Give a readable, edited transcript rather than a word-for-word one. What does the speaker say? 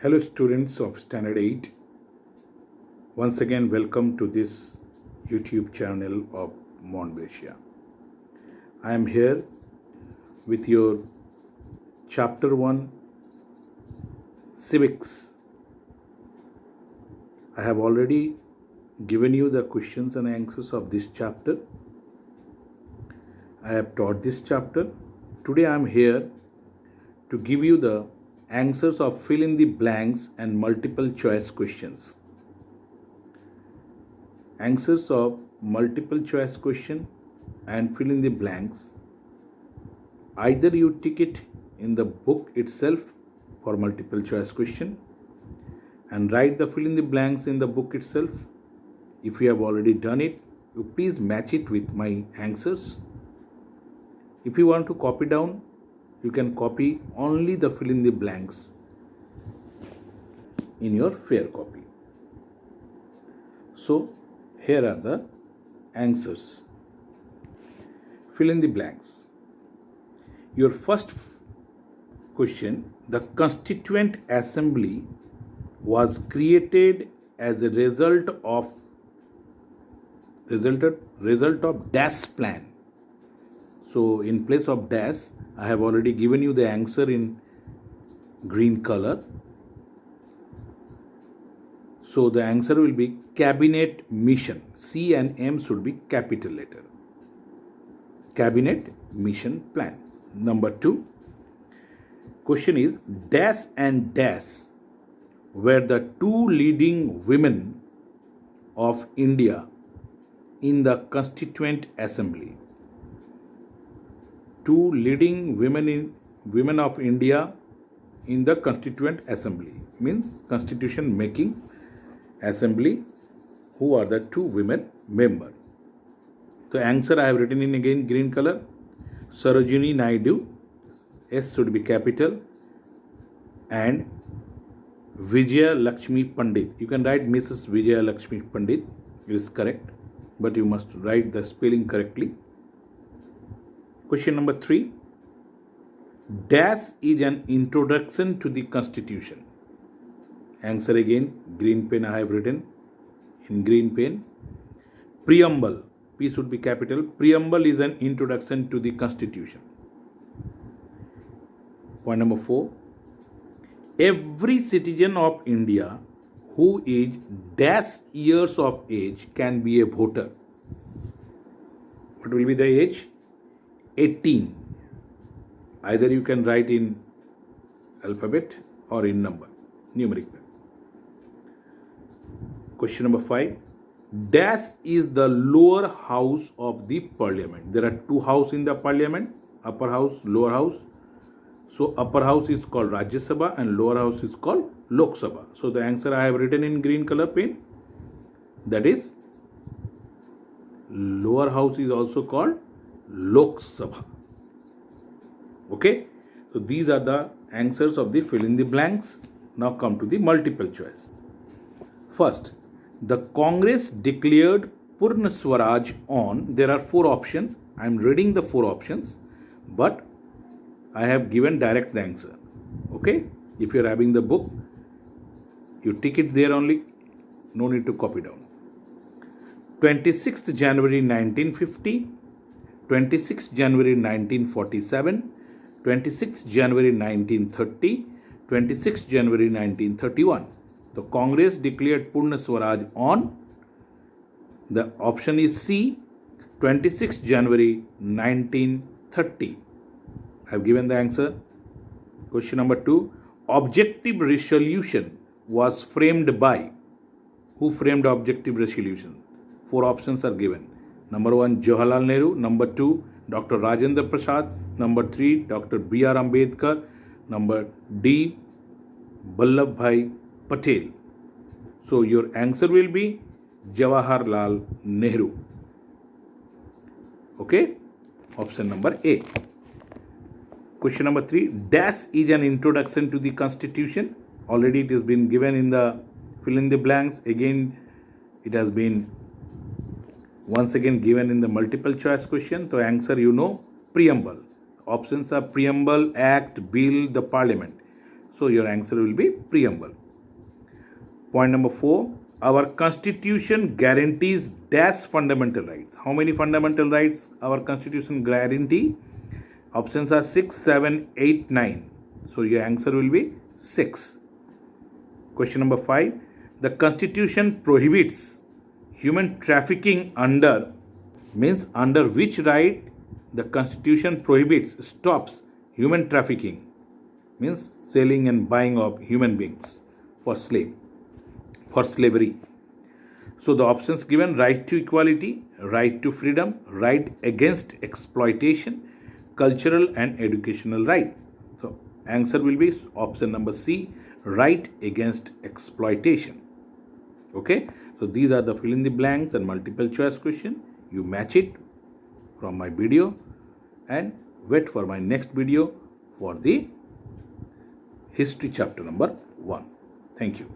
Hello, students of Standard 8. Once again, welcome to this YouTube channel of Monbesia. I am here with your Chapter 1 Civics. I have already given you the questions and answers of this chapter. I have taught this chapter. Today I am here to give you the answers of fill in the blanks and multiple choice questions. Answers of multiple choice question and fill in the blanks. Either you tick it in the book itself for multiple choice question and write the fill in the blanks in the book itself. If you have already done it, you please match it with my answers. If you want to copy down, you can copy only the fill in the blanks in your fair copy. So here are the answers. Fill in the blanks. Your first question: the Constituent Assembly was created as a result of dash plan. So in place of dash, I have already given you the answer in green color. So the answer will be Cabinet Mission. C and M should be capital letter. Cabinet Mission Plan. Number 2. Question is, dash and dash were the two leading women of India in the Constituent Assembly. Two leading women of India in the Constituent Assembly means Constitution making assembly. Who are the two women members? The answer I have written in again green color. Sarojini Naidu, S should be capital, and Vijaya Lakshmi Pandit. You can write Mrs. Vijaya Lakshmi Pandit. It is correct, but you must write the spelling correctly. Question number 3. Dash is an introduction to the Constitution. Answer again, green pen I have written in green pen. Preamble, P should be capital. Preamble is an introduction to the Constitution. Point number 4. Every citizen of India who is dash years of age can be a voter. What will be the age? 18. Either you can write in alphabet or in number, numeric. Question number 5. Dash is the lower house of the parliament. There are two houses in the parliament, upper house, lower house. So upper house is called Rajya Sabha and lower house is called Lok Sabha. So the answer I have written in green color pen, that is lower house is also called Lok Sabha. Okay, so these are the answers of the fill in the blanks. Now come to the multiple choice. First, the Congress declared Purna Swaraj on. There are 4 options. I am reading the 4 options, but I have given direct the answer. Okay, if you are having the book, you tick it there only. No need to copy down. 26th January 1950. 26th January 1947, 26th January 1930, 26th January 1931. The Congress declared Purna Swaraj on. The option is C, 26th January 1930. I have given the answer. Question number 2. Objective resolution was framed by. Who framed objective resolution? 4 options are given. Number 1, Jawaharlal Nehru. Number 2, Dr. Rajendra Prasad. Number 3, Dr. B.R. Ambedkar. Number D, Vallabhbhai Patel. So your answer will be Jawaharlal Nehru. Okay, option number A. Question number 3. Dash is an introduction to the Constitution. Already it has been given in the fill in the blanks. Again, it has been once again given in the multiple choice question. So answer you know, preamble. Options are preamble, act, bill, the parliament. So your answer will be preamble. Point number 4. Our constitution guarantees dash fundamental rights. How many fundamental rights our constitution guarantee? Options are 6, 7, 8, 9. So your answer will be 6. Question number 5. The constitution prohibits human trafficking under, means under which right the constitution prohibits, stops human trafficking, means selling and buying of human beings for slavery. So the options given: right to equality, right to freedom, right against exploitation, cultural and educational right. So answer will be option number C, right against exploitation. Okay, so these are the fill in the blanks and multiple choice question. You match it from my video and wait for my next video for the history chapter number 1. Thank you.